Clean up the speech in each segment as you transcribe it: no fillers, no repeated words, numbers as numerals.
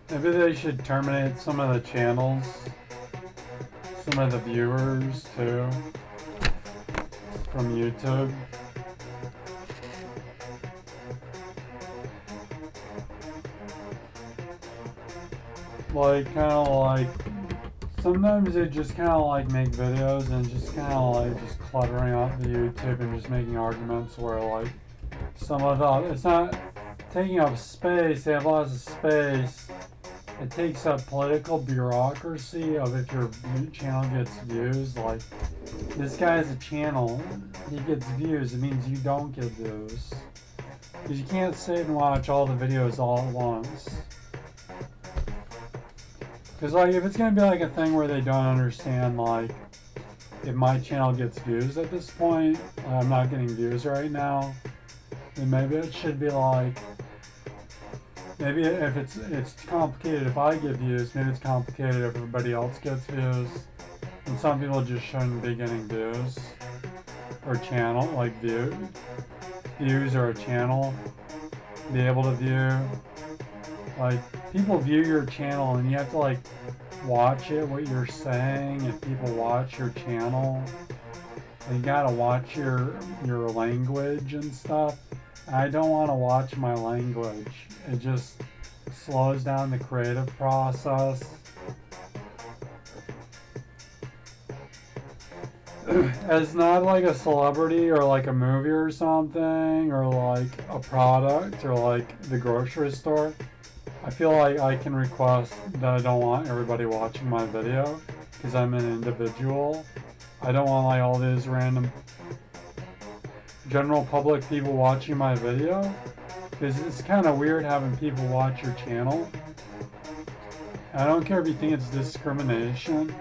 Maybe they should terminate some of the channels, some of the viewers too, from YouTube. Like, kind of like, sometimes they just kind of like make videos and just kind of like just cluttering out the YouTube and just making arguments where like some of the, it's not taking up space, they have lots of space. It takes up political bureaucracy of if your channel gets views. Like, this guy has a channel, he gets views, it means you don't get views. Because you can't sit and watch all the videos all at once. Because like, if it's going to be like a thing where they don't understand, like, if my channel gets views at this point, I'm not getting views right now, then maybe it should be like, maybe if it's complicated if I get views, maybe it's complicated if everybody else gets views. And some people just shouldn't be getting views. Or channel, like views or a channel. Be able to view. Like, people view your channel and you have to like watch it, what you're saying, if people watch your channel. You gotta watch your language and stuff. I don't want to watch my language. It just slows down the creative process. As not like a celebrity or like a movie or something, or like a product or like the grocery store, I feel like I can request that I don't want everybody watching my video because I'm an individual. I don't want like all these random general public people watching my video, because it's kind of weird having people watch your channel. I don't care if you think it's discrimination.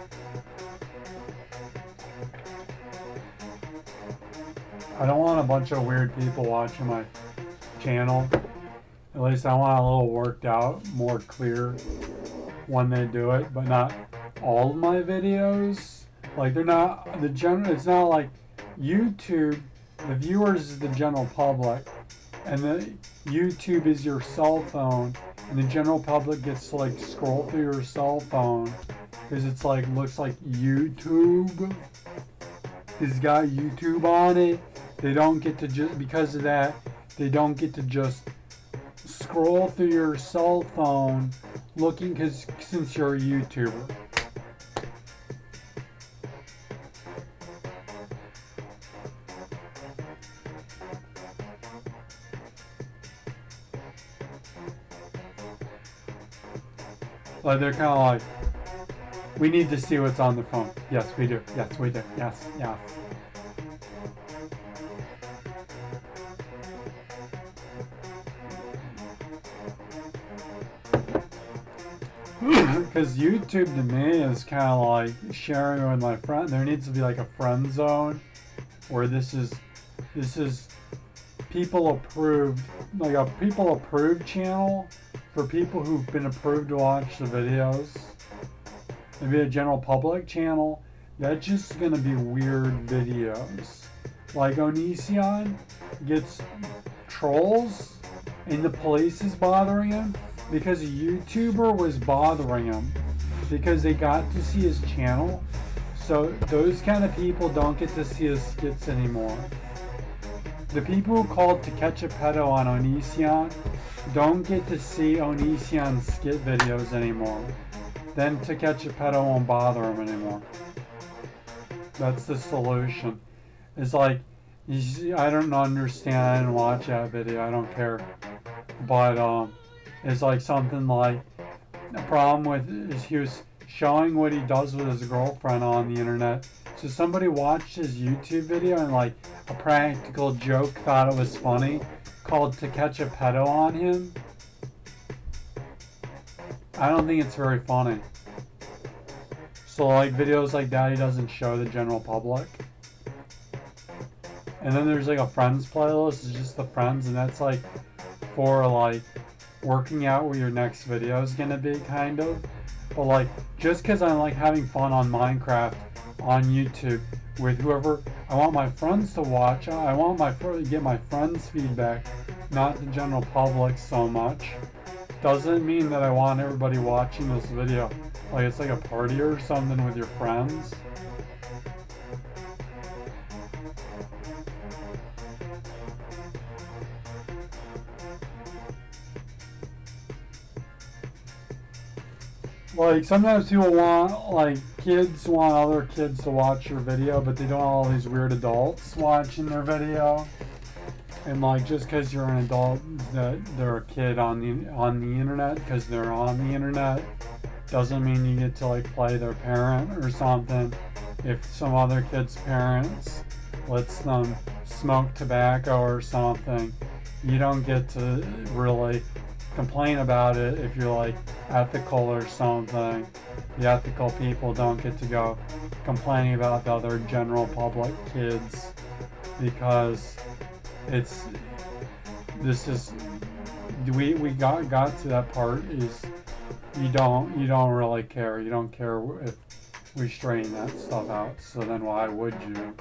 I don't want a bunch of weird people watching my channel. At least I want it a little worked out, more clear when they do it, but not all of my videos. Like, they're not it's not like YouTube. The viewers is the general public, and the YouTube is your cell phone, and the general public gets to like scroll through your cell phone because it's like looks like YouTube. It's got YouTube on it. They don't get to just, because of that, they don't get to just scroll through your cell phone looking, because since you're a YouTuber. Like, they're kind of like, we need to see what's on the phone. Yes, we do. Yes, we do. Yes, yes. Because YouTube to me is kind of like sharing with my friend. There needs to be like a friend zone where this is people approved, like a people approved channel for people who've been approved to watch the videos. Maybe a general public channel that's just gonna be weird videos. Like Onision gets trolls and the police is bothering him because a YouTuber was bothering him because they got to see his channel. So those kind of people don't get to see his skits anymore. The people who called to catch a pedo on Onision don't get to see Onision's skit videos anymore. Then To Catch a Pedo won't bother him anymore. That's the solution. It's like, I don't understand, I didn't watch that video, I don't care. But it's like something like, the problem with is he was showing what he does with his girlfriend on the internet. So somebody watched his YouTube video and like a practical joke thought it was funny, called To Catch a Pedo on him. I don't think it's very funny. So like videos like that he doesn't show the general public. And then there's like a friends playlist, it's just the friends, and that's like for like working out what your next video is gonna be, kind of. But like, just because I'm like having fun on Minecraft on YouTube with whoever I want my friends to watch, I want get my friends' feedback, not the general public so much. doesn't mean that I want everybody watching this video. Like it's like a party or something with your friends. Like sometimes people want, like kids want other kids to watch your video, but they don't want all these weird adults watching their video. And like just because you're an adult, that they're a kid on the internet, because they're on the internet, doesn't mean you get to like play their parent or something. If some other kid's parents lets them smoke tobacco or something, you don't get to really complain about it if you're like ethical or something. The ethical people don't get to go complaining about the other general public kids, because we got to that part is you don't really care. You don't care if we straighten that stuff out. So then why would you?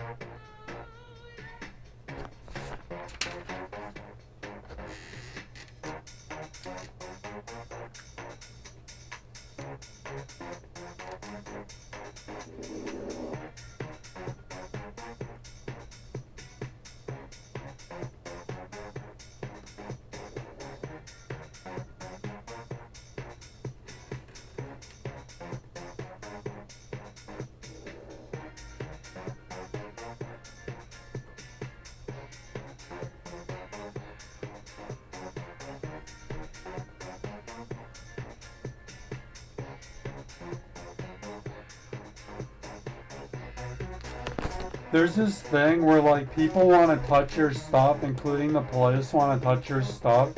There's this thing where like people want to touch your stuff, including the police want to touch your stuff,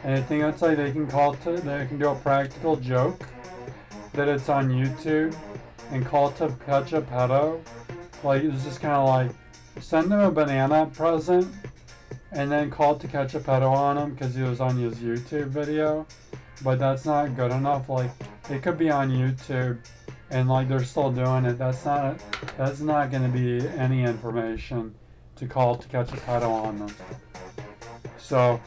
and I think it's like they can do a practical joke that it's on YouTube and call it to catch a pedo. Like it's just kind of like send them a banana present and then call it to catch a pedo on him because he was on his YouTube video. But that's not good enough. Like it could be on YouTube and like they're still doing it. That's not going to be any information to call to catch a pedo on them. So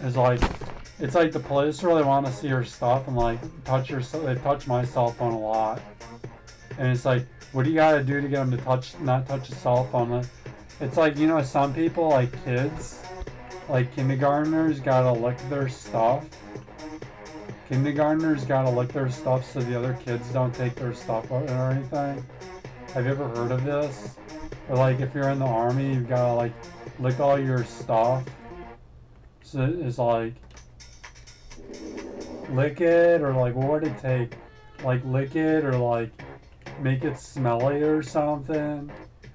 it's like the police really want to see your stuff and like they touch my cell phone a lot, and it's like, what do you got to do to get them to not touch a cell phone? It's like, you know, some people, like kids, like kindergartners, gotta lick their stuff. Kindergartners gotta lick their stuff so the other kids don't take their stuff or anything. Have you ever heard of this? Or like if you're in the army, you've gotta like lick all your stuff. So it's like lick it, or like what would it take? Like lick it, or like make it smelly or something.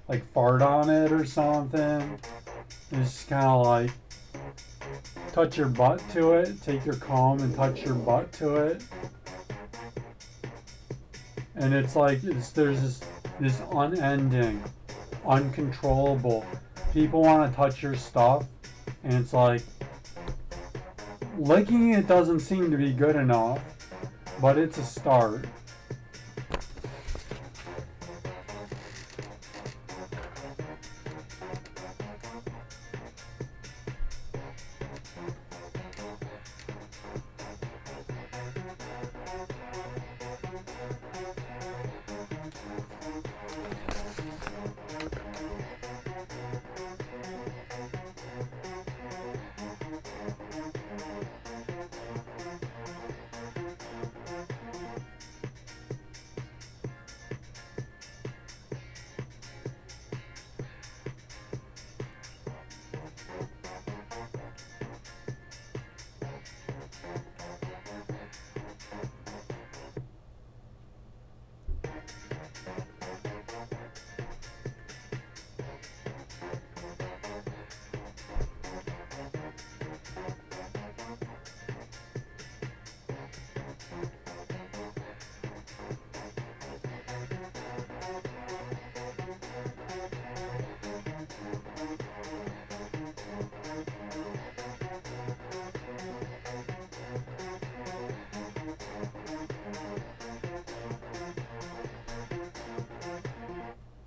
Like fart on it or something. It's just kind of like touch your butt to it. Take your comb and touch your butt to it. And it's like there's this unending, uncontrollable. People want to touch your stuff, and it's like licking it doesn't seem to be good enough, but it's a start.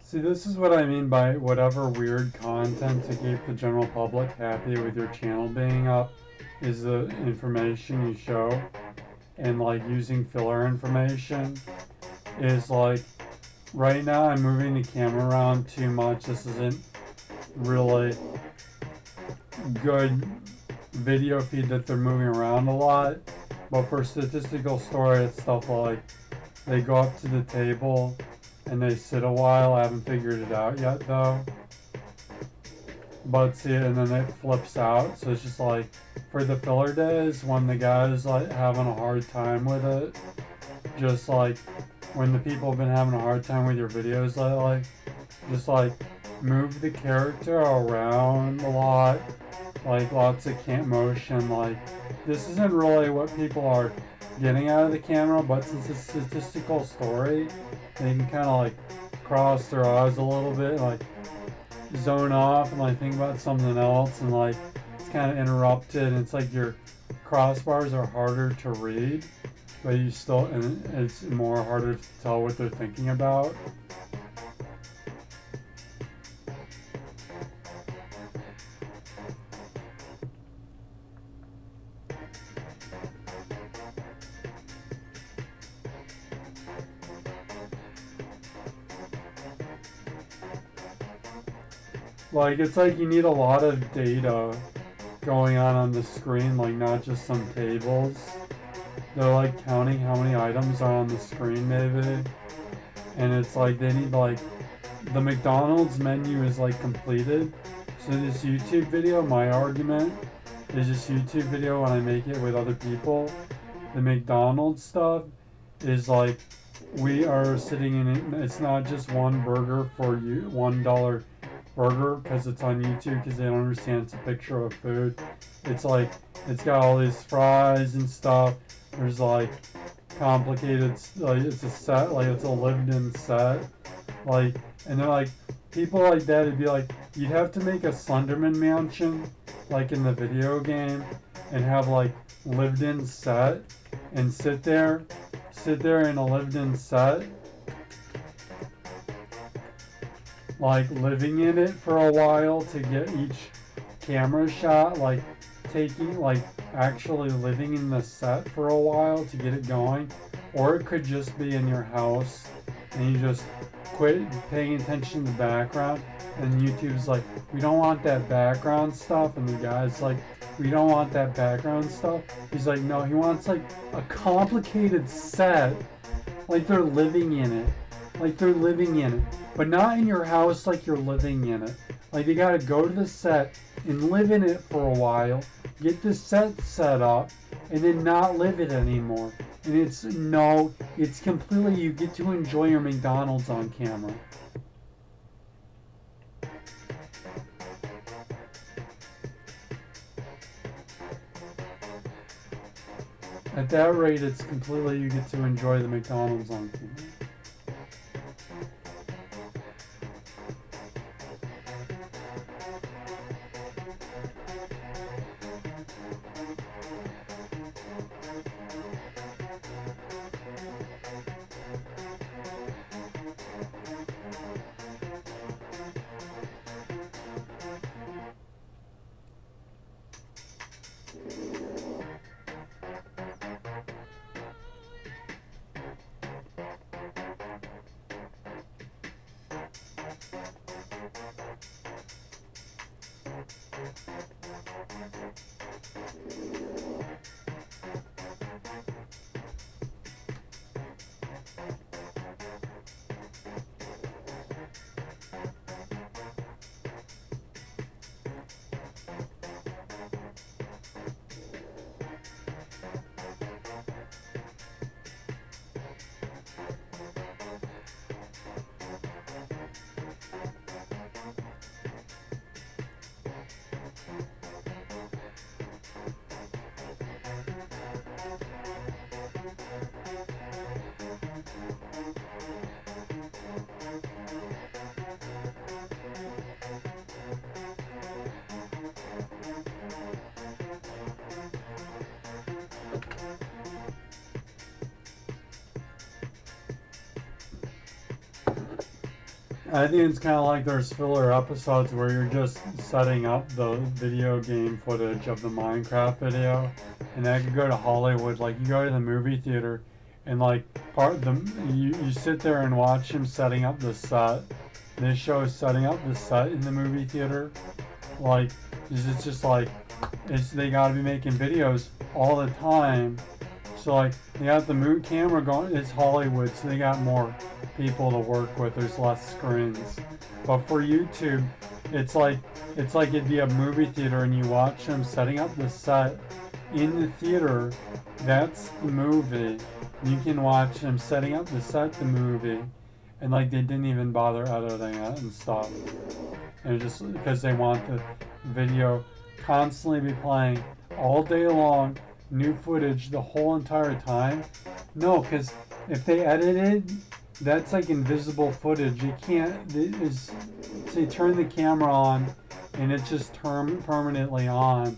See, this is what I mean by whatever weird content to keep the general public happy with your channel being up. is the information you show, and like using filler information is like, right now I'm moving the camera around too much. This isn't really good video feed that they're moving around a lot. But for statistical story, it's stuff like they go up to the table and they sit a while. I haven't figured it out yet though. But see, and then it flips out. So it's just like, for the filler days, when the guy's like having a hard time with it, just like when the people have been having a hard time with your videos lately, just like move the character around a lot, like lots of camp motion. Like, this isn't really what people are getting out of the camera, but since it's a statistical story, they can kind of like cross their eyes a little bit, like zone off and like think about something else, and like it's kind of interrupted, and it's like your crossbars are harder to read, but you still, and it's more harder to tell what they're thinking about. Like, it's like you need a lot of data going on the screen, like not just some tables. They're like counting how many items are on the screen maybe. And it's like they need, like, the McDonald's menu is like completed. So this YouTube video, my argument is this YouTube video, when I make it with other people, the McDonald's stuff is like, we are sitting in it, it's not just one burger for you, $1 burger, because it's on YouTube, because they don't understand it's a picture of food. It's like, it's got all these fries and stuff. There's like complicated, like it's a set, like it's a lived-in set, like, and they're like, people like that, it'd be like, you'd have to make a Slenderman mansion, like in the video game, and have like lived-in set, and sit there in a lived-in set, like living in it for a while to get each camera shot, like taking, like actually living in the set for a while to get it going. Or it could just be in your house and you just quit paying attention to the background, and YouTube's like, we don't want that background stuff, and the guy's like, we don't want that background stuff. He's like, no, he wants like a complicated set, like they're living in it, like they're living in it, but not in your house like you're living in it. Like, they gotta go to the set and live in it for a while, get the set up, and then not live it anymore. And it's completely, you get to enjoy your McDonald's on camera. At that rate, it's completely, you get to enjoy the McDonald's on camera. I think it's kind of like there's filler episodes where you're just setting up the video game footage of the Minecraft video, and that could go to Hollywood. Like you go to the movie theater, and like you sit there and watch him setting up the set. This show is setting up the set in the movie theater. Like it's just like they got to be making videos all the time. So like they got the camera going. It's Hollywood, so they got more people to work with. There's less screens. But for YouTube, it's like it'd be a movie theater, and you watch them setting up the set in the theater. That's the movie. You can watch them setting up the set, the movie, and like they didn't even bother editing it and stuff. And just because they want the video constantly be playing all day long. New footage the whole entire time? No, because if they edited, that's like invisible footage. You can't, so you turn the camera on and it's just permanently on.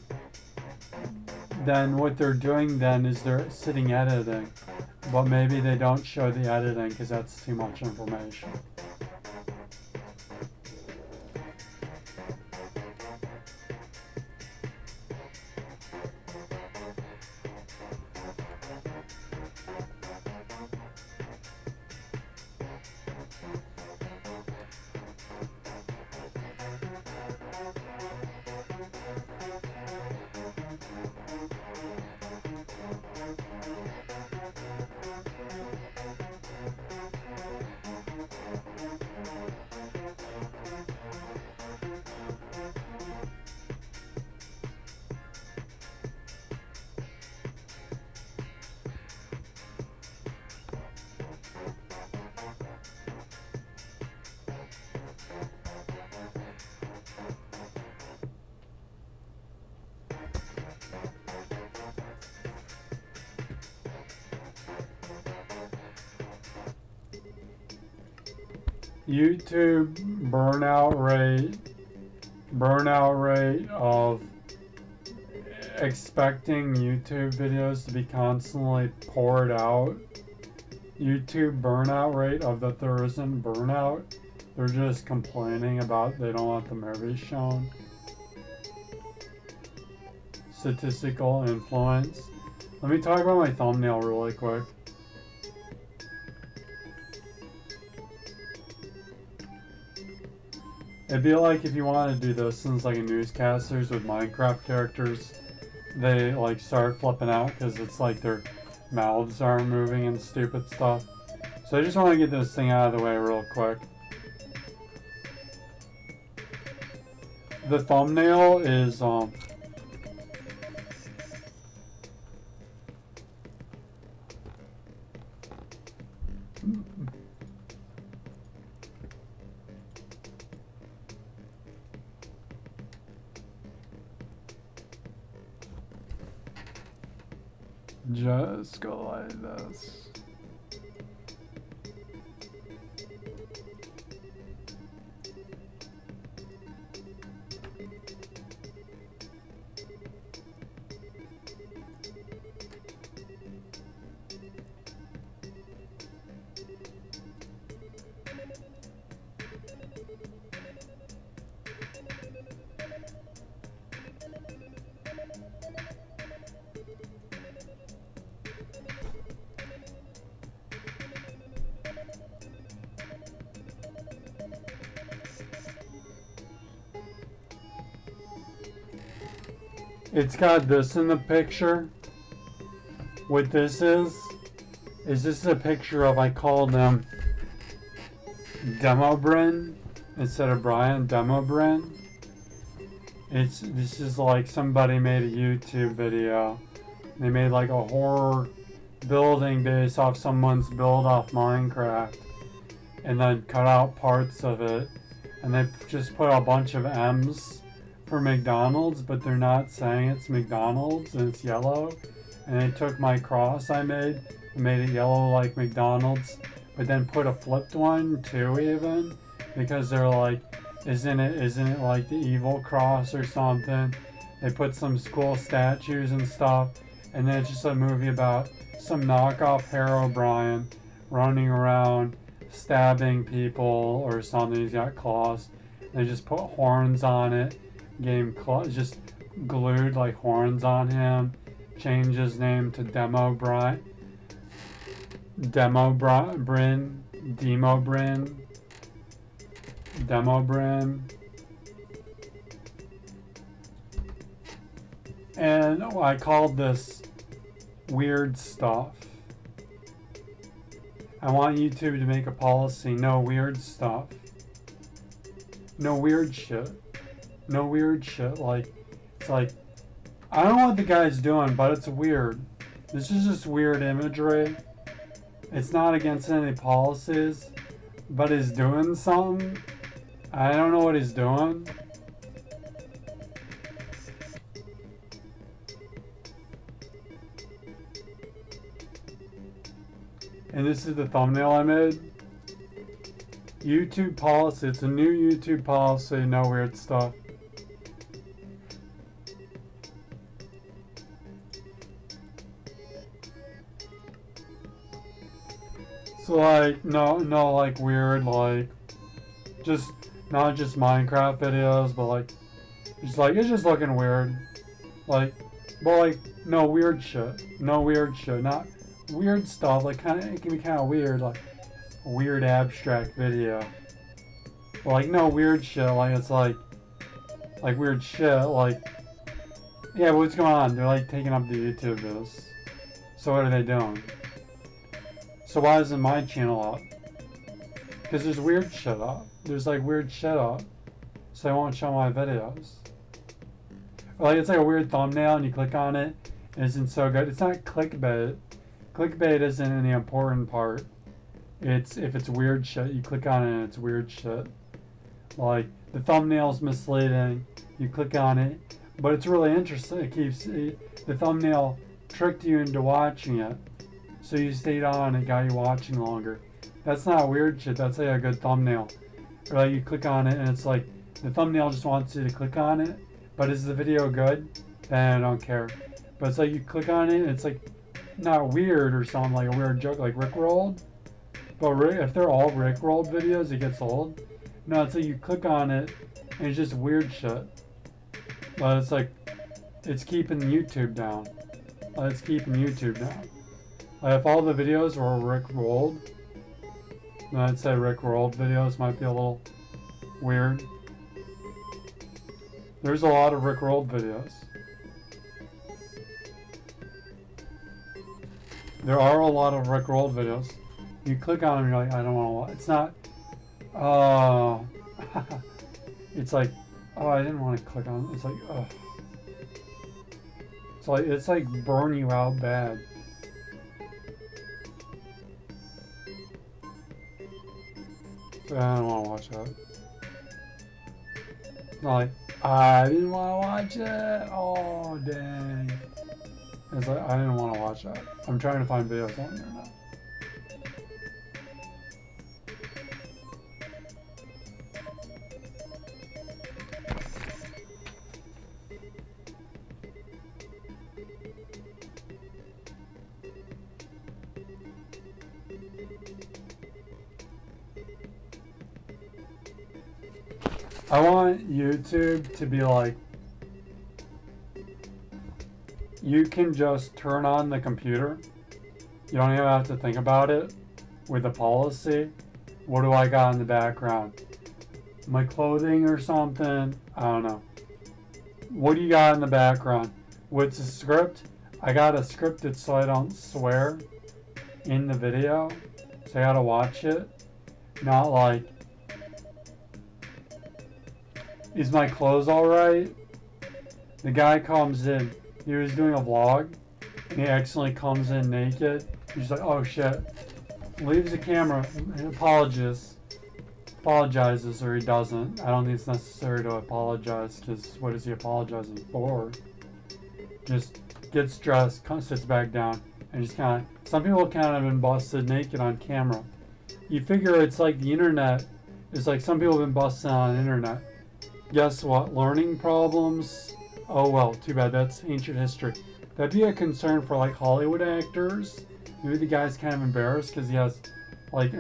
Then what they're doing then is they're sitting editing. But maybe they don't show the editing because that's too much information. YouTube burnout rate of expecting YouTube videos to be constantly poured out. YouTube burnout rate of that there isn't burnout. They're just complaining about they don't want the movies shown. Statistical influence. Let me talk about my thumbnail really quick. It'd be like if you want to do this, since like newscasters with Minecraft characters, they like start flipping out because it's like their mouths aren't moving and stupid stuff. So I just want to get this thing out of the way real quick. The thumbnail is just go like this. It's got this in the picture. What this is this a picture of, I called them Demobrin instead of Brian, Demobrin. This is like somebody made a YouTube video. They made like a horror building based off someone's build off Minecraft, and then cut out parts of it, and they just put a bunch of M's for McDonald's, but they're not saying it's McDonald's, and it's yellow. And they took my cross I made and made it yellow like McDonald's, but then put a flipped one too, even, because they're like, isn't it like the evil cross or something? They put some school statues and stuff, and then it's just a movie about some knockoff Herobrine running around stabbing people or something. He's got claws. They just put horns on it. Gave him just glued like horns on him. Changed his name to Demobrin. And I called this weird stuff. I want YouTube to make a policy, no weird stuff. No weird shit. No weird shit. Like, it's like, I don't know what the guy's doing, but it's weird. This is just weird imagery. It's not against any policies, but he's doing something. I don't know what he's doing. And this is the thumbnail I made. YouTube policy. It's a new YouTube policy. No weird stuff. So like, no, like weird, like, just, not just Minecraft videos, but like, it's just looking weird. Like, but like, no weird shit. No weird shit. Not weird stuff. Like, it can be kind of weird, like, a weird abstract video. But like, no weird shit. Like, it's like weird shit. Like, yeah, what's going on? They're like taking up the YouTube videos. So what are they doing? So why isn't my channel up? Because there's weird shit up. There's like weird shit up. So they won't show my videos. Or like, it's like a weird thumbnail and you click on it and it isn't so good. It's not clickbait. Clickbait isn't any important part. It's if it's weird shit, you click on it and it's weird shit. Like, the thumbnail's misleading, you click on it, but it's really interesting. It keeps, the thumbnail tricked you into watching it. So you stayed on, it got you watching longer. That's not weird shit, that's like a good thumbnail. Or like you click on it and it's like, the thumbnail just wants you to click on it, but is the video good? Then I don't care. But it's like you click on it and it's like, not weird or something, like a weird joke, like Rickrolled. But if they're all Rickrolled videos, it gets old. No, it's like you click on it and it's just weird shit. But it's like, it's keeping YouTube down. It's keeping YouTube down. Like if all the videos were Rickrolled, then I'd say Rickrolled videos might be a little weird. There's a lot of Rickrolled videos. There are a lot of Rickrolled videos. You click on them and you're like, I don't want to watch. It's not, it's like, oh, I didn't want to click on it. It's like, oh. It's like burn you out bad. So I don't want to watch that. It's not like, I didn't want to watch it. Oh, dang. It's like, I didn't want to watch that. I'm trying to find videos on there now. I want YouTube to be like, you can just turn on the computer. You don't even have to think about it with a policy. What do I got in the background? My clothing or something? I don't know. What do you got in the background? What's the script? I got a scripted so I don't swear in the video. So I gotta watch it. Not like, is my clothes alright? The guy comes in. He was doing a vlog, and he accidentally comes in naked. He's like, oh shit. Leaves the camera, and apologizes, or he doesn't. I don't think it's necessary to apologize, because what is he apologizing for? Just gets dressed, sits back down, and just kind of, some people kind of been busted naked on camera. You figure it's like the internet, it's like some people have been busted on the internet. Guess what? Learning problems? Oh well, too bad. That's ancient history. That'd be a concern for like Hollywood actors. Maybe the guy's kind of embarrassed because he has like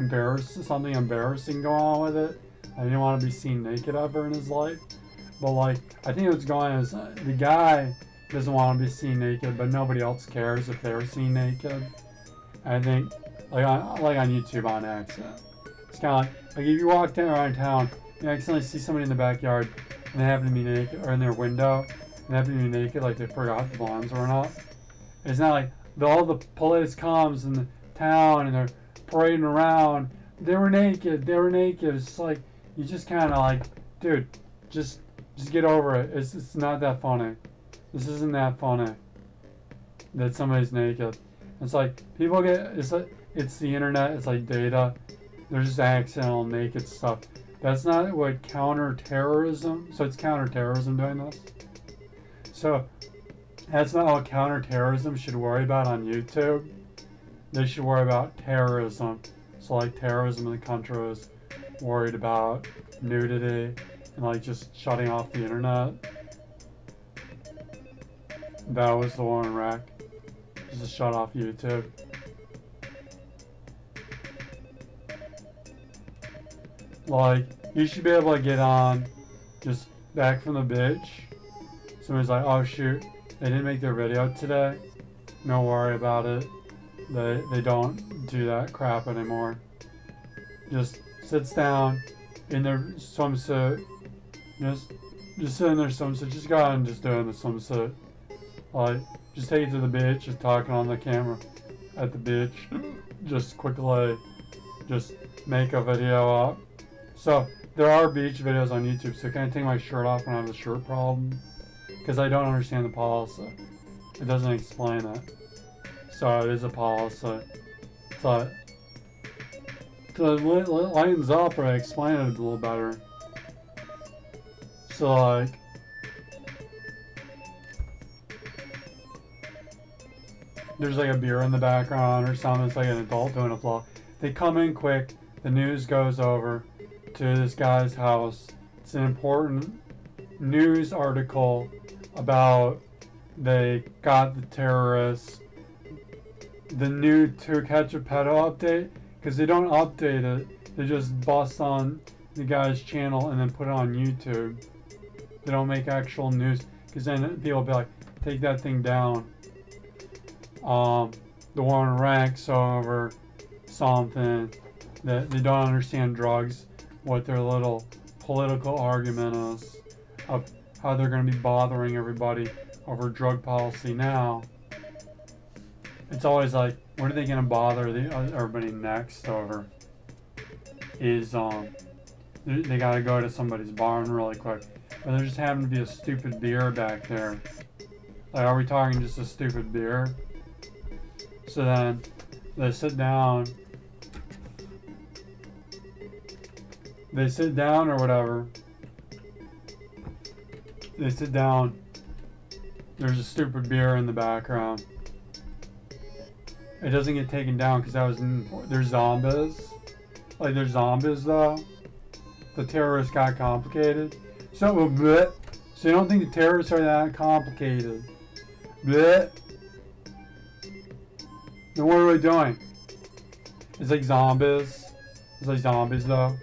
something embarrassing going on with it. I didn't want to be seen naked ever in his life. But like, I think what's going on is the guy doesn't want to be seen naked, but nobody else cares if they're seen naked. I think, like on YouTube on accident. It's kind of like if you walk down around town, you accidentally see somebody in the backyard, and they happen to be naked, or in their window, and they happen to be naked, like they forgot the blinds were up. It's not like all the police comes in the town and they're parading around. They were naked. It's like you just kind of like, dude, just get over it. It's not that funny. This isn't that funny. That somebody's naked. It's like people get. It's the internet. It's like data. There's just accidental naked stuff. That's not what counterterrorism. So it's counterterrorism doing this. So that's not what counterterrorism should worry about on YouTube. They should worry about terrorism. So like terrorism in the country is worried about nudity and like just shutting off the internet. That was the war in Iraq. Just to shut off YouTube. Like, you should be able to get on just back from the beach. Somebody's like, oh shoot, they didn't make their video today. No worry about it. They don't do that crap anymore. Just sits down in their swimsuit. Just sit in their swimsuit. Just go out and just do it in the swimsuit. Like, just take it to the beach, just talking on the camera at the beach. Just quickly, just make a video up. So, there are beach videos on YouTube, so can I take my shirt off when I have a shirt problem? Because I don't understand the policy. It doesn't explain it. So, it is a policy. So, to lightens up or explain it a little better. So, like, there's like a beer in the background or something. It's like an adult doing a vlog. They come in quick. The news goes over to this guy's house. It's an important news article about they got the terrorists. The new To Catch a Pedo update, because they don't update it. They just bust on the guy's channel and then put it on YouTube. They don't make actual news, because then people will be like, take that thing down. The war in Iraq over something that they don't understand drugs, what their little political argument is of how they're going to be bothering everybody over drug policy now. It's always like, what are they going to bother everybody next over? Is they got to go to somebody's barn really quick, or there just happen to be a stupid beer back there. Like, are we talking just a stupid beer? So then they sit down. They sit down or whatever. They sit down. There's a stupid beer in the background. It doesn't get taken down because that was there's zombies. Like, there's zombies though. The terrorists got complicated. So bleh. So you don't think the terrorists are that complicated? Bleh. Then what are we doing? It's like zombies. It's like zombies though.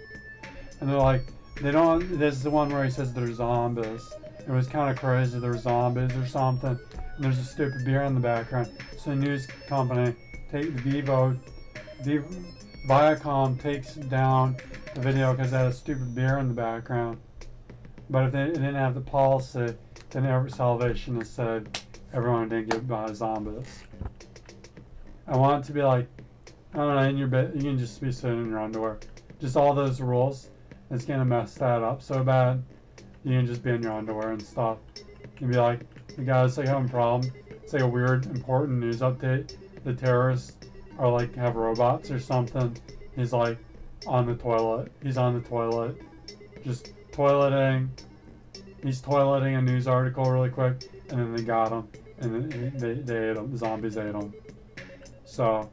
And they're like, they don't, this is the one where he says they're zombies. It was kind of crazy, there were zombies or something. And there's a stupid beer in the background. So the news company, Viacom takes down the video because it had a stupid beer in the background. But if they didn't have the policy, then every Salvation has said everyone didn't get by zombies. I want it to be like, I don't know, in your bed, you can just be sitting in your underwear. Just all those rules. It's gonna mess that up so bad. You can just be in your underwear and stuff. You'd be like, the guy's like having a problem. It's like a weird, important news update. The terrorists are like, have robots or something. He's like on the toilet. He's on the toilet. Just toileting. He's toileting a news article really quick. And then they got him. And then they ate him. The zombies ate him. So,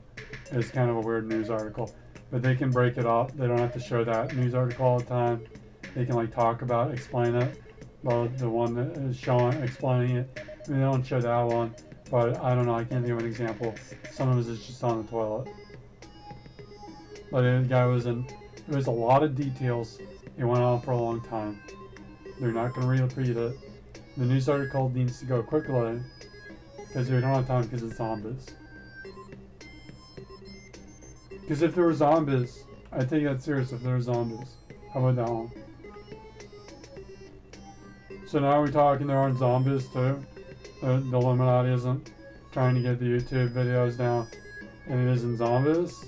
it's kind of a weird news article. But they can break it up. They don't have to show that news article all the time. They can like talk about, explain it. Well, the one that is showing, explaining it. I mean, they don't show that one. But I don't know, I can't think of an example. Some of it is just on the toilet. But the guy was in. It was a lot of details. It went on for a long time. They're not going to repeat it. The news article needs to go quickly because we don't have time because it's zombies. Because if there were zombies, I take that serious. If there were zombies, how about that one? So now we're talking there aren't zombies too. The Illuminati isn't trying to get the YouTube videos down, and it isn't zombies.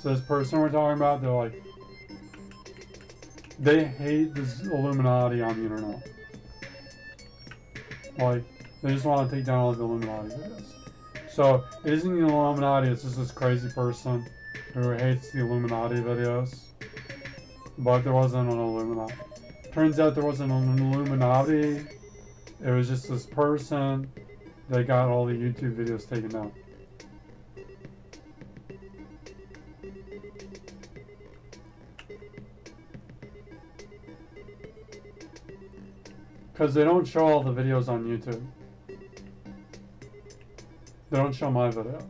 So this person we're talking about, they're like, they hate this Illuminati on the internet. Like, they just want to take down all the Illuminati videos. So it isn't the Illuminati, it's just this crazy person who hates the Illuminati videos. But there wasn't an Illuminati. Turns out there wasn't an Illuminati. It was just this person that got all the YouTube videos taken down. Because they don't show all the videos on YouTube. They don't show my videos.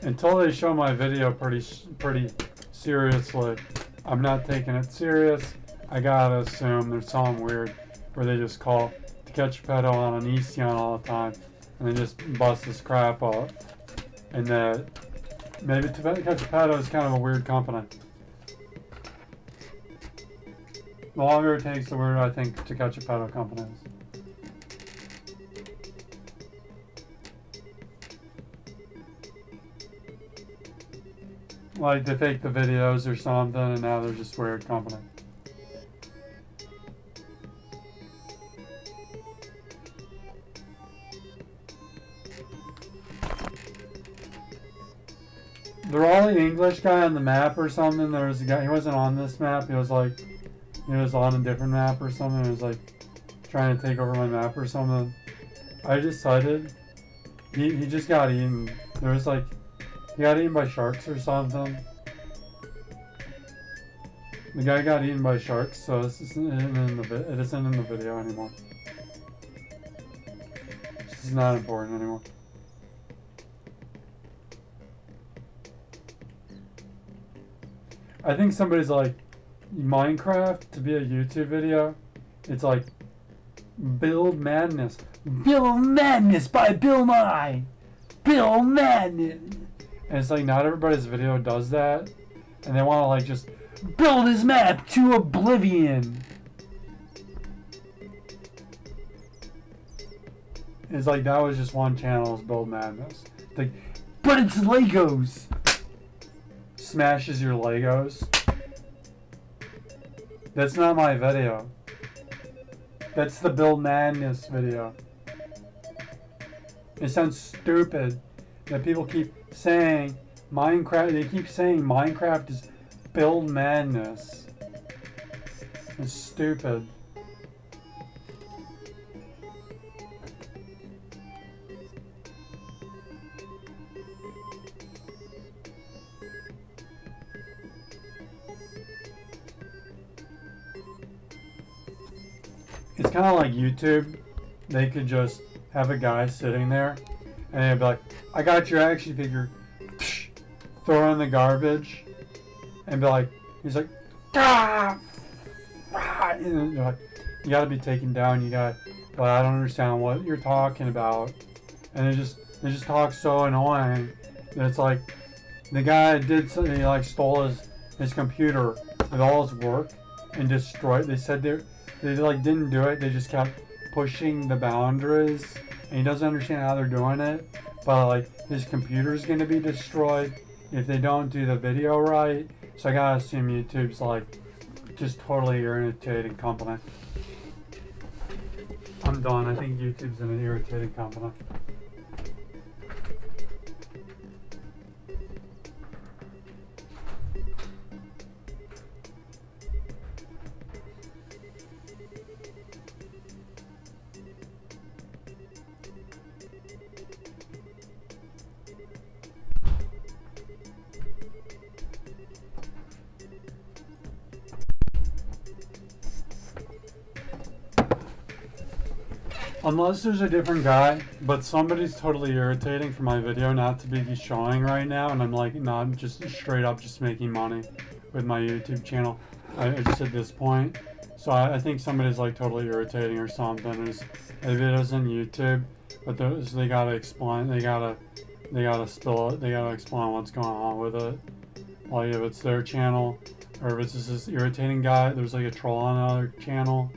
Until they show my video pretty seriously, I'm not taking it serious. I gotta assume there's something weird where they just call To Catch a Pedo on an Eastion all the time and they just bust this crap up. And that maybe To Catch a Pedo is kind of a weird company. The longer it takes, the weirder I think To Catch a Pedo company is. Like they fake the videos or something and now they're just weird company. They're all the English guy on the map or something. There was a guy, he wasn't on this map, he was like, he was on a different map or something. He was like trying to take over my map or something. I decided he just got eaten. There was like, he got eaten by sharks or something. The guy got eaten by sharks, so this isn't in the video anymore. This is not important anymore. I think somebody's like, Minecraft to be a YouTube video, it's like, Build Madness. Build Madness by Bill Nye! Build Madness! And it's like, not everybody's video does that. And they want to like just build his map to oblivion. It's like, that was just one channel's Build Madness. It's like, but it's Legos! Smashes your Legos. That's not my video. That's the Build Madness video. It sounds stupid that people keep saying Minecraft. They keep saying Minecraft is Build Madness. It's stupid. It's kind of like YouTube. They could just have a guy sitting there and they'd be like, I got your action figure. Psh, throw it in the garbage and be like, he's like, ah, ah, and you're like, you gotta be taken down. You got, but I don't understand what you're talking about. And they just talk so annoying that it's like, the guy did something. He like stole his computer with all his work and destroyed. They said they like didn't do it. They just kept pushing the boundaries, and he doesn't understand how they're doing it. But like his computer's gonna be destroyed if they don't do the video right. So I gotta assume YouTube's like just totally irritating company. I'm done. I think YouTube's an irritating company. Unless there's a different guy, but somebody's totally irritating for my video not to be showing right now, and I'm like, no, I'm just straight up just making money with my YouTube channel. I just at this point. So I think somebody's like totally irritating or something. The video's on YouTube, but they gotta explain, they gotta spill it, they gotta explain what's going on with it. Like if it's their channel, or if it's just this irritating guy, there's like a troll on another channel.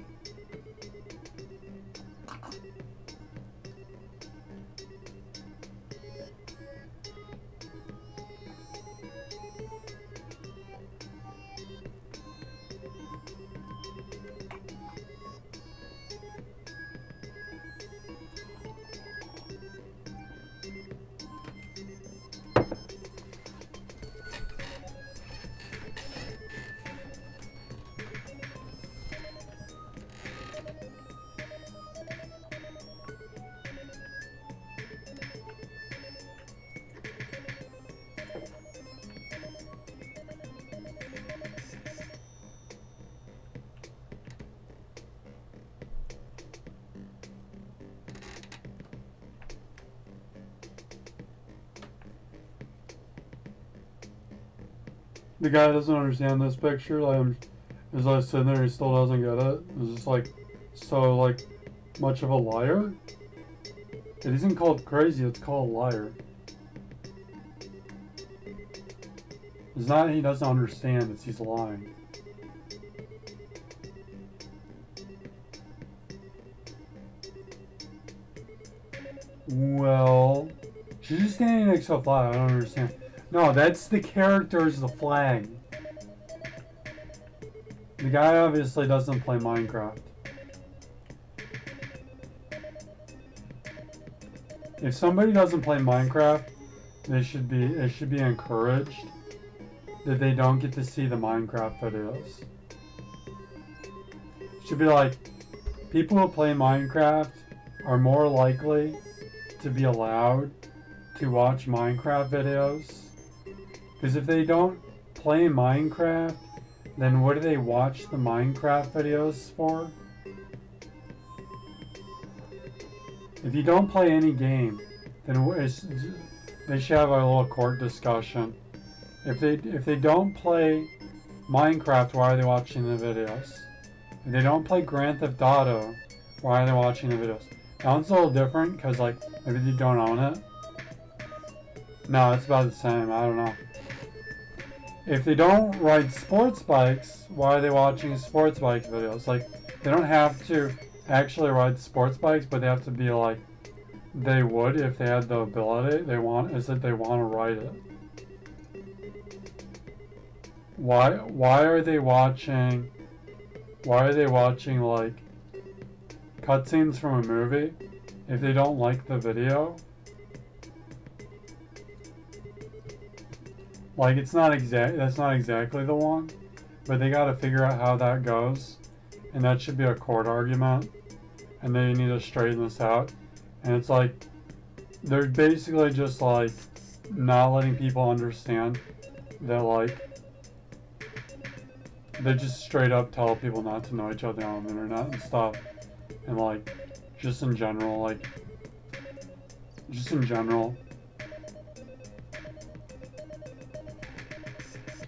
The guy doesn't understand this picture. Like, as I sit there, he still doesn't get it. It's just like so like much of a liar. It isn't called crazy. It's called a liar. It's not he doesn't understand. It's he's lying. Well, she's just standing next to a flag. I don't understand. No, that's the character's the flag. The guy obviously doesn't play Minecraft. If somebody doesn't play Minecraft, it should be encouraged that they don't get to see the Minecraft videos. It should be like, people who play Minecraft are more likely to be allowed to watch Minecraft videos. Because if they don't play Minecraft, then what do they watch the Minecraft videos for? If you don't play any game, then they should have a little court discussion. If they don't play Minecraft, why are they watching the videos? If they don't play Grand Theft Auto, why are they watching the videos? Sounds a little different because like maybe they don't own it. No, it's about the same. I don't know. If they don't ride sports bikes, why are they watching sports bike videos? Like, they don't have to actually ride sports bikes, but they have to be like, they would if they had the ability. They want to ride it. Why are they watching like cutscenes from a movie if they don't like the video? Like, that's not exactly the one, but they gotta figure out how that goes, and that should be a court argument, and they need to straighten this out. And it's like, they're basically just like not letting people understand that like, they just straight up tell people not to know each other on the internet and stuff, and like, just in general.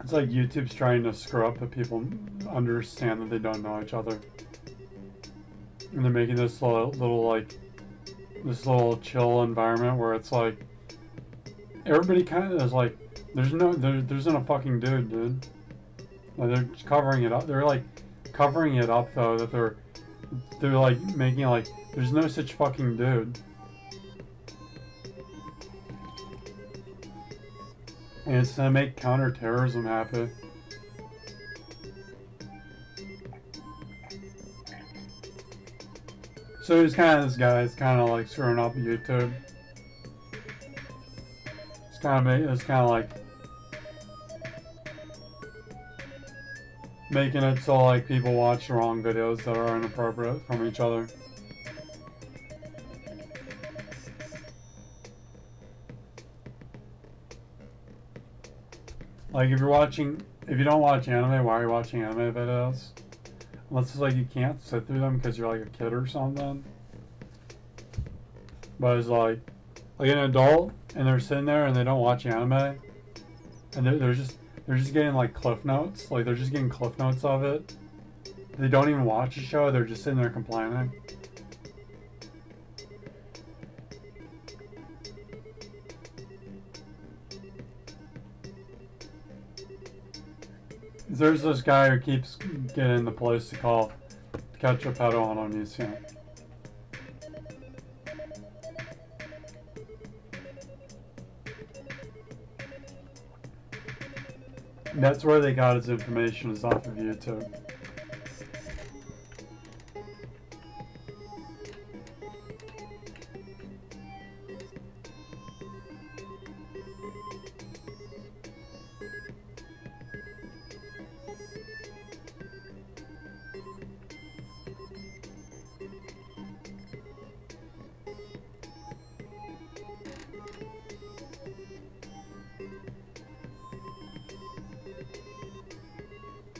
It's like YouTube's trying to screw up that people understand that they don't know each other. And they're making this little chill environment where it's like, everybody kind of is like, there isn't a fucking dude. Like, they're just covering it up. They're like covering it up though, that they're like making it like, there's no such fucking dude. And it's to make counterterrorism happen. So he's kind of this guy. It's kind of like screwing up YouTube. It's kind of like making it so like people watch the wrong videos that are inappropriate from each other. Like, if you don't watch anime, why are you watching anime videos? Unless it's like you can't sit through them because you're like a kid or something. but it's like an adult, and they're sitting there and they don't watch anime, and they're just getting like cliff notes, like they're just getting cliff notes of it. They don't even watch the show. They're just sitting there complaining. There's this guy who keeps getting the police to call to catch a pedo on Onision. That's where they got his information, is off of YouTube.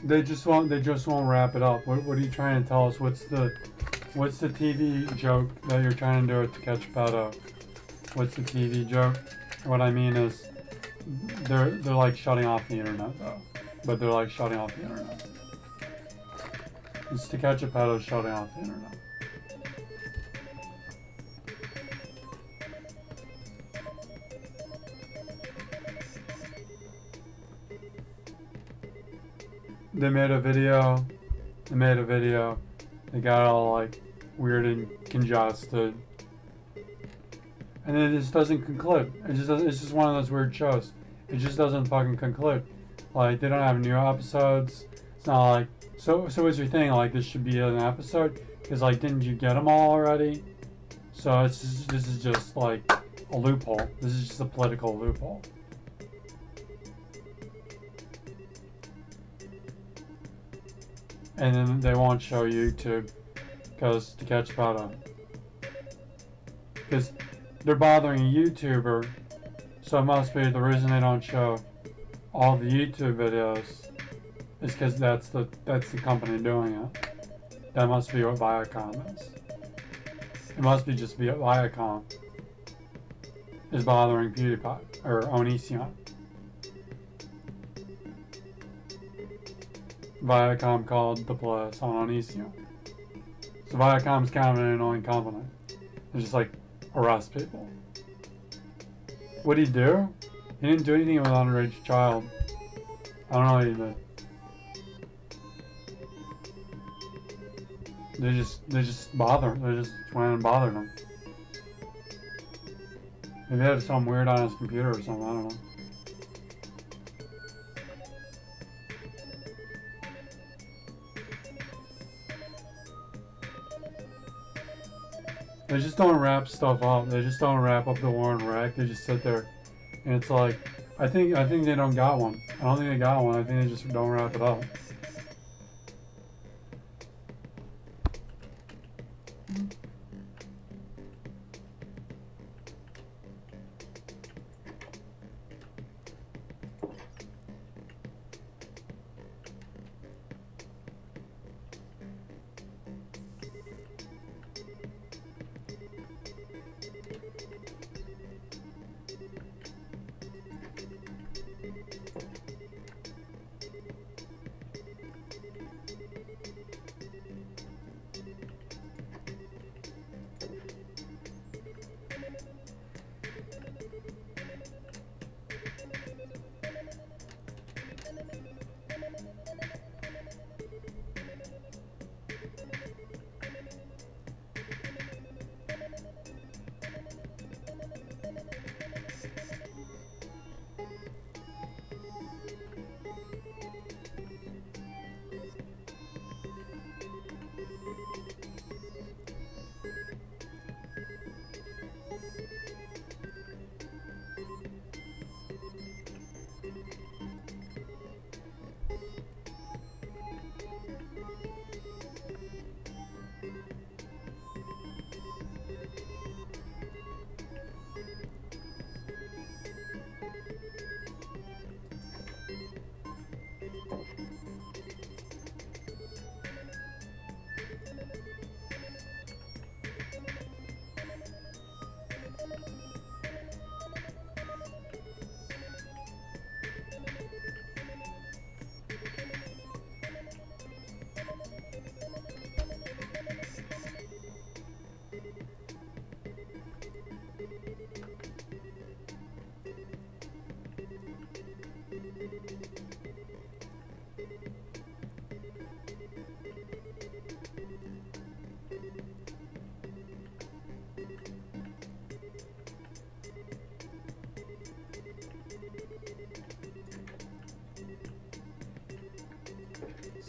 They just won't wrap it up. What are you trying to tell us? What's the TV joke that you're trying to do to catch pedo? What's the TV joke? What I mean is, they're like shutting off the internet though, but they're like shutting off the internet. It's to catch a pedo shutting off the internet. They made a video. They got all like weird and congested, and it just doesn't conclude. It's just one of those weird shows. It just doesn't fucking conclude. Like, they don't have new episodes. It's not like, so what's your thing? Like, this should be an episode? Because like, didn't you get them all already? So this is just like a loophole. This is just a political loophole. And then they won't show YouTube because to catch pedo. Because they're bothering a YouTuber, so it must be the reason they don't show all the YouTube videos is because that's the company doing it. That must be what Viacom is. It must be just Viacom is bothering PewDiePie or Onision. Viacom called the police on Onision. So Viacom's kind of an annoying company. They just like arrest people. What did he do? He didn't do anything with an underage child. I don't know what he did. They just bother. They just went and bothered him. Maybe he had something weird on his computer or something. I don't know. They just don't wrap stuff up. They just don't wrap up the war and wreck. They just sit there, and it's like, I think they don't got one. I don't think they got one. I think they just don't wrap it up.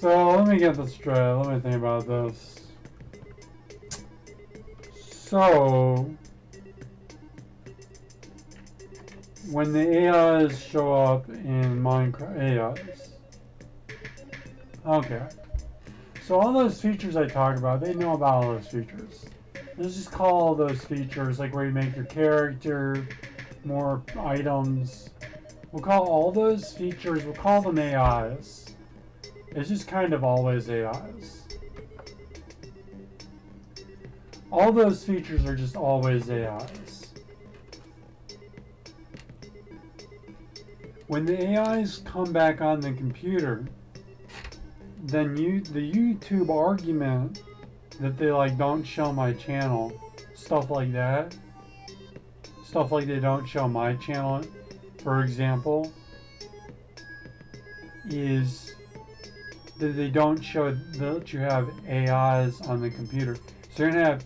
So let me get this straight. Let me think about this. So when the AIs show up in Minecraft, AIs. Okay. So all those features I talk about, they know about all those features. Let's just call all those features, like where you make your character, more items. We'll call all those features, we'll call them AIs. It's just kind of always AIs. All those features are just always AIs. When the AIs come back on the computer, then the YouTube argument that they like don't show my channel, stuff like that, stuff like they don't show my channel, for example, is that they don't show that you have AIs on the computer. So you're gonna have,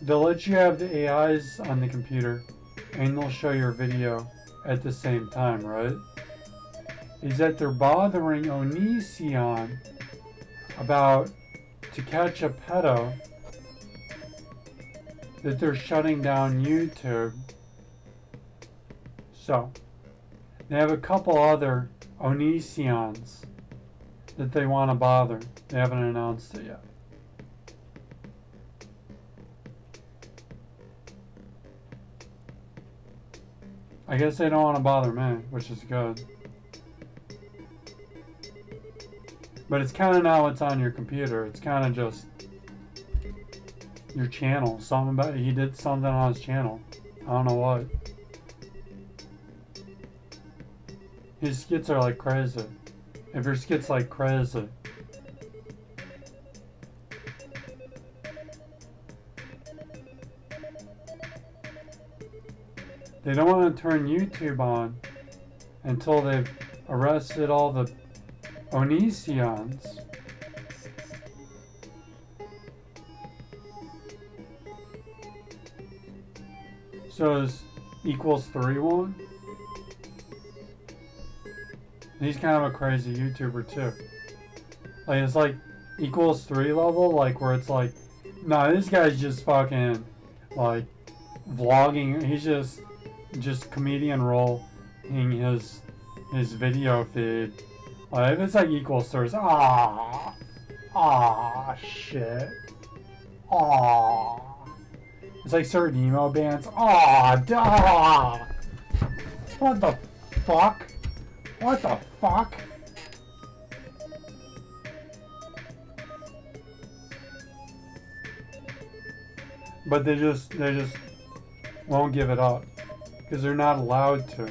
they'll let you have the AIs on the computer and they'll show your video at the same time, right? Is that they're bothering Onision about, to catch a pedo, that they're shutting down YouTube. So they have a couple other Onisions that they want to bother. They haven't announced it yet. I guess they don't want to bother me, which is good. But it's kind of not what's on your computer. It's kind of just your channel. Something about, he did something on his channel. I don't know what. His skits are like crazy. If your skit's like crazy. They don't want to turn YouTube on until they've arrested all the Onisions. So is equals 3 one? He's kind of a crazy YouTuber too. Like it's like equals 3 level, like where it's like, nah, this guy's just fucking like vlogging. He's just comedian rolling his video feed. Like if it's like equals 3, shit. It's like certain emo bands. Duh. What the fuck? What the fuck? But they just won't give it up because they're not allowed to.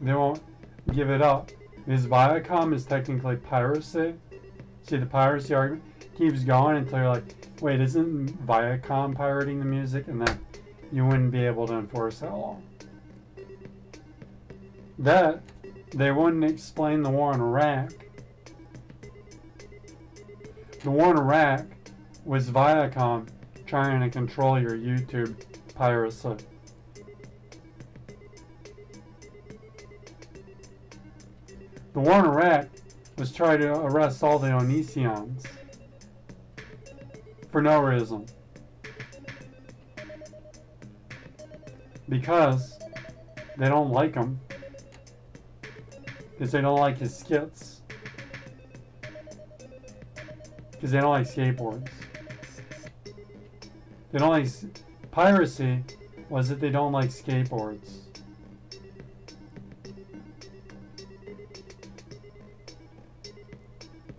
They won't give it up because Viacom is technically piracy. See, the piracy argument keeps going until you're like, wait, isn't Viacom pirating the music? And then you wouldn't be able to enforce that law. That they wouldn't explain the war in Iraq. The war in Iraq was Viacom trying to control your YouTube piracy. The war in Iraq was trying to arrest all the Onisions for no reason. Because they don't like him. Because they don't like his skits. Because they don't like skateboards. They don't like... Piracy was that they don't like skateboards.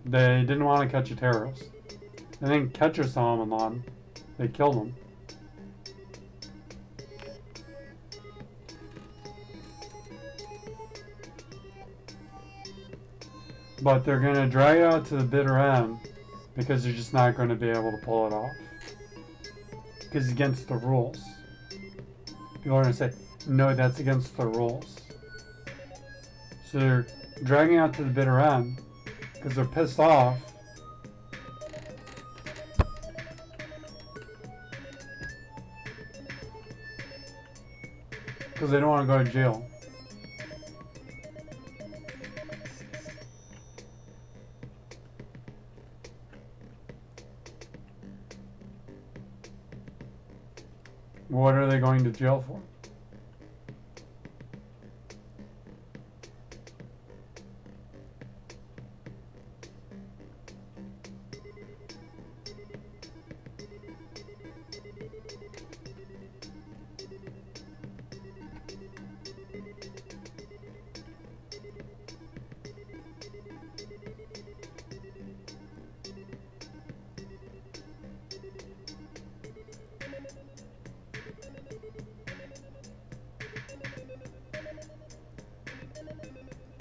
They didn't want to catch a terrorist. They didn't catch Osama bin Laden. They killed him. But they're going to drag it out to the bitter end because they're just not going to be able to pull it off. Because it's against the rules. People are going to say, no, that's against the rules. So they're dragging it out to the bitter end because they're pissed off. Because they don't want to go to jail. What are they going to jail for?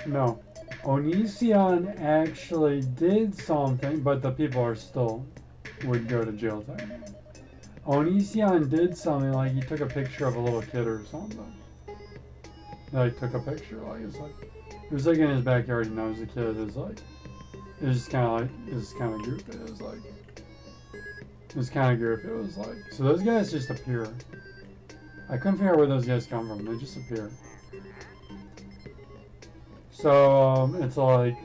No. Onision actually did something, but the people are still would go to jail technically. Onision did something like he took a picture of a little kid or something. Like took a picture, like it was like in his backyard. He knows the kid is like. It's kind of goofy. It was kind of goofy. It was like so those guys just appear. I couldn't figure out where those guys come from. They just appear. So it's like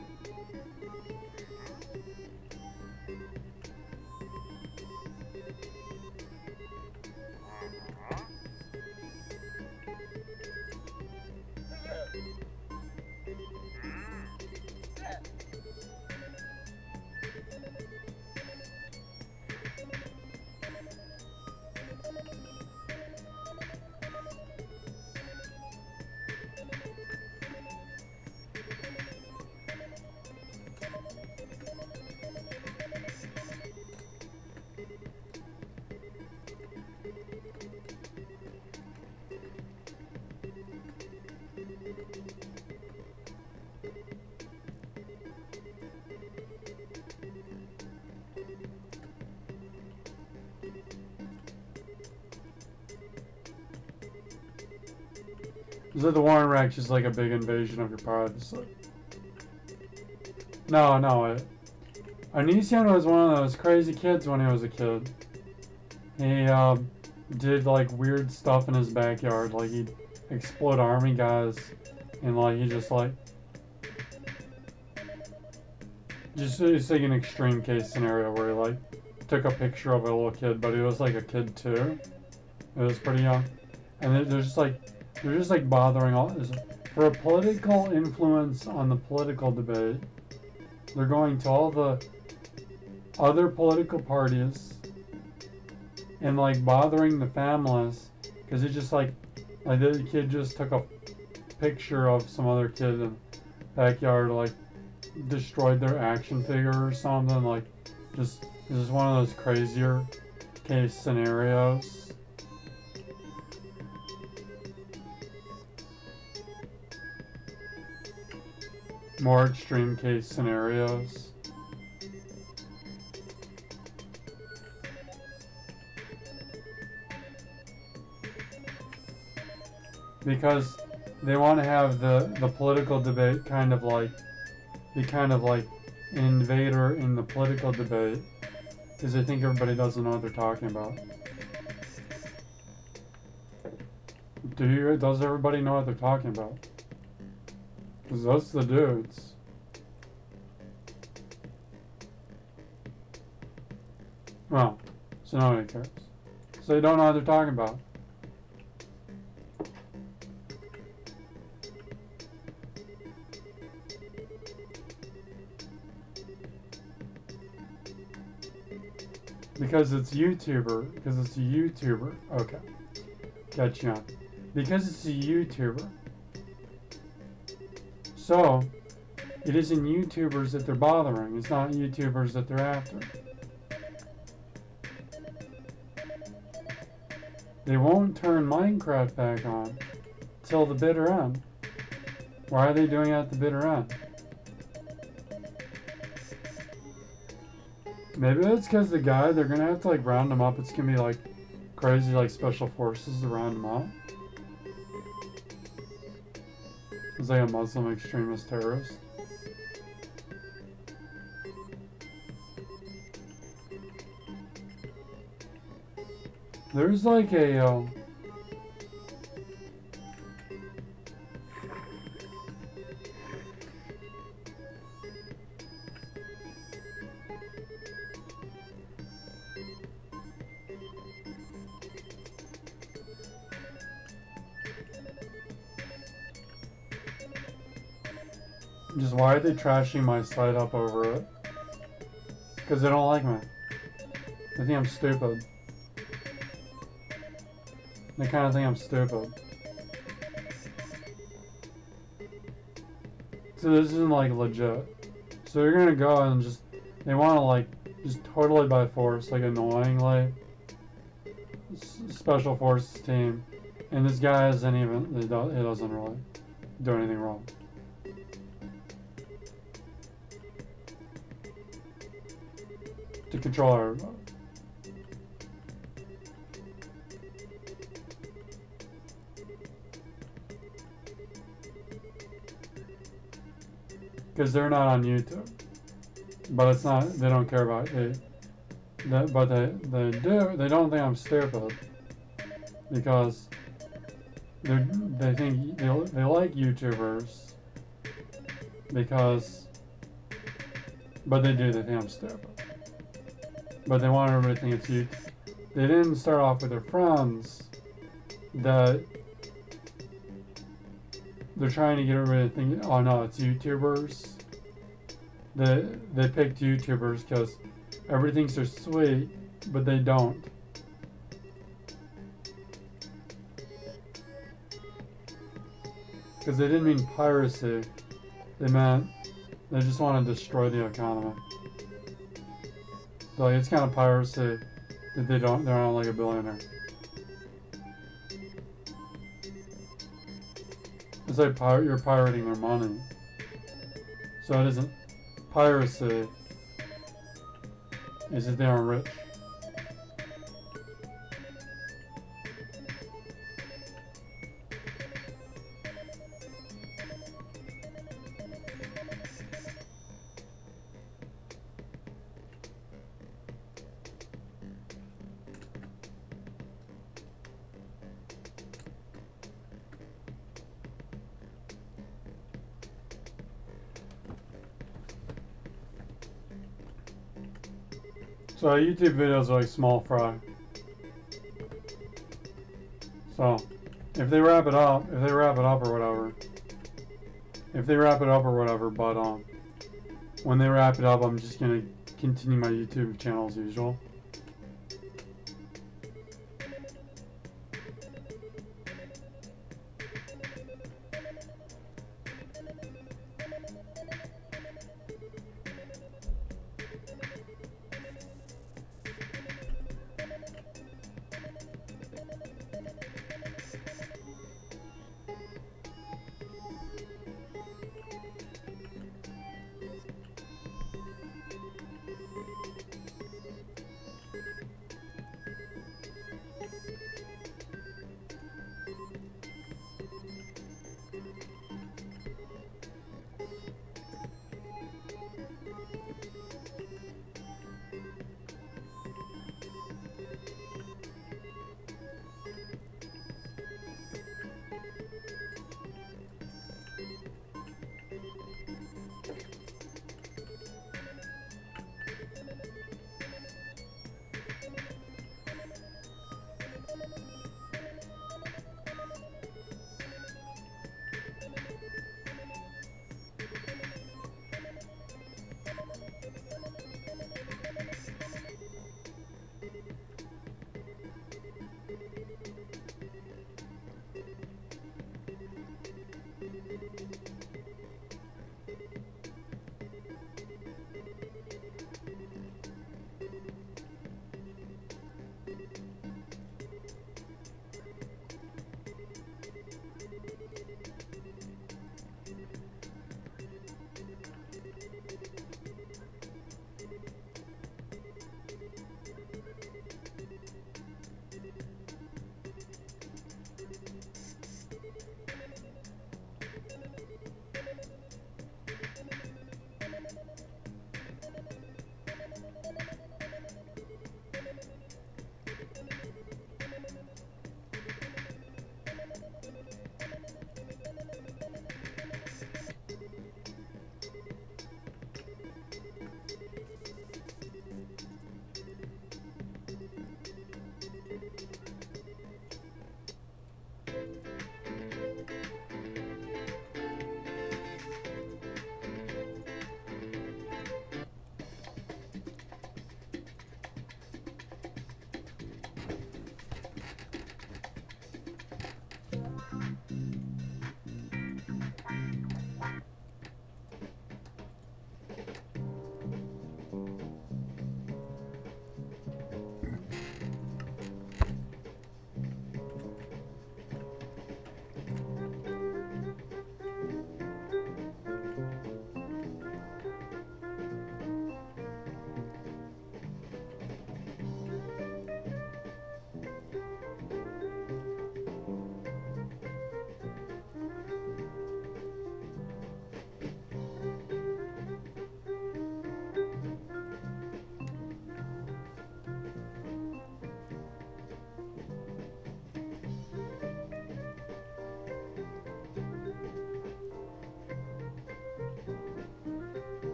is it the Warren Rex just like a big invasion of your privacy? No. Onision was one of those crazy kids when he was a kid. He did like weird stuff in his backyard, like he'd explode army guys, and like he just like it's like an extreme case scenario where he like took a picture of a little kid, but he was like a kid too. It was pretty young, and they're just like bothering all this for a political influence on the political debate. They're going to all the other political parties and like bothering the families because it's just like the kid just took a picture of some other kid in the backyard, like destroyed their action figure or something. Like just this is one of those crazier case scenarios. More extreme case scenarios. Because they want to have the political debate kind of like be kind of like an invader in the political debate because they think everybody doesn't know what they're talking about. Does everybody know what they're talking about? Because that's the dudes. Well, so nobody cares. So they don't know what they're talking about. Because it's YouTuber. Because it's a YouTuber. Okay. Got you on. Because it's a YouTuber. So, it isn't YouTubers that they're bothering. It's not YouTubers that they're after. They won't turn Minecraft back on till the bitter end. Why are they doing it at the bitter end? Maybe it's because the guy, they're gonna have to like round him up. It's gonna be like crazy like special forces to round him up. It's like a Muslim extremist terrorist. There's like a Just why are they trashing my site up over it? Because they don't like me. They think I'm stupid. They kind of think I'm stupid. So this isn't like legit. So you're gonna go and just, they want to like, just totally by force, like annoyingly, special forces team. And this guy isn't even, he doesn't really do anything wrong. To control everybody. Because they're not on YouTube. But it's not, they don't care about it. But they don't think I'm stupid. Because they think, they like YouTubers. Because, but they think I'm stupid. But they want everybody to think it's YouTube. They didn't start off with their friends that they're trying to get everybody to think, oh no, it's YouTubers. They picked YouTubers because everything thinks they're sweet, but they don't. Because they didn't mean piracy. They meant they just want to destroy the economy. So like, it's kind of piracy that they're not like a billionaire. It's like you're pirating their money. So it isn't piracy, it's that they aren't rich. So YouTube videos are like small fry. So if they wrap it up or whatever, but when they wrap it up, I'm just gonna continue my YouTube channel as usual.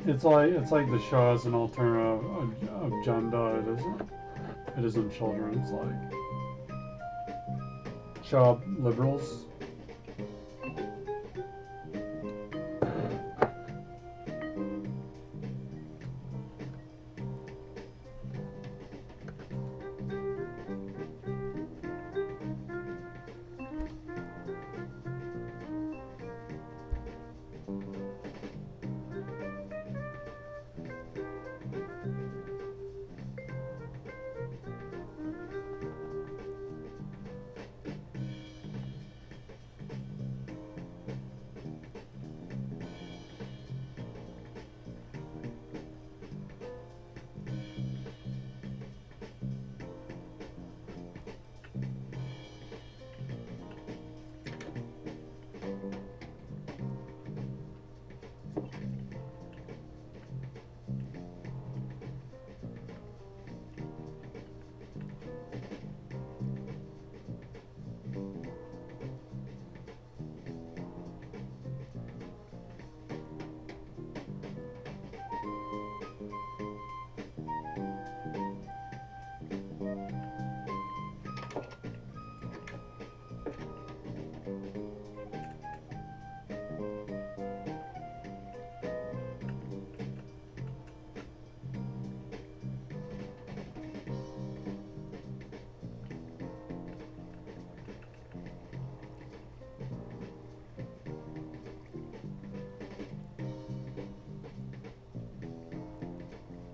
It's like the show has an alternative agenda. It isn't children. It's like show up liberals.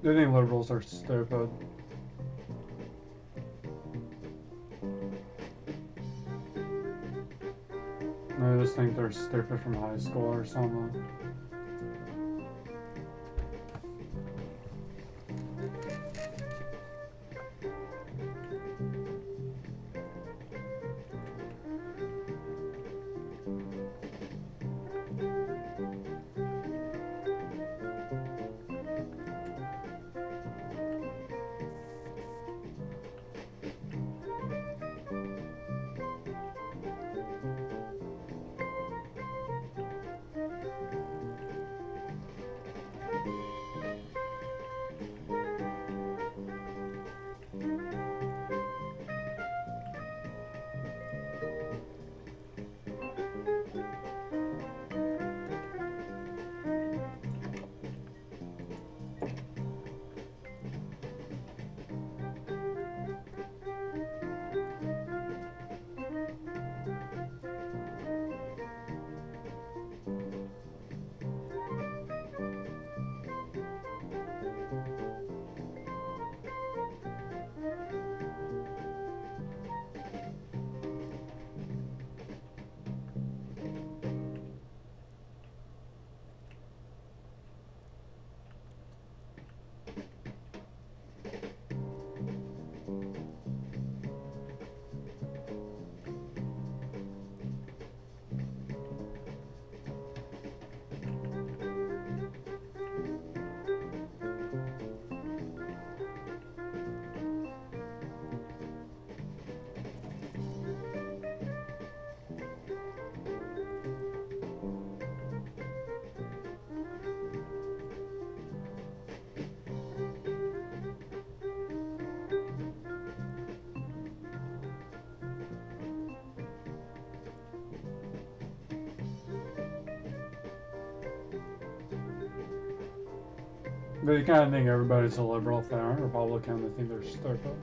They think liberals are stupid. They just think they're stupid from high school or something. They kind of think everybody's a liberal. If they aren't Republican, they think they're stupid.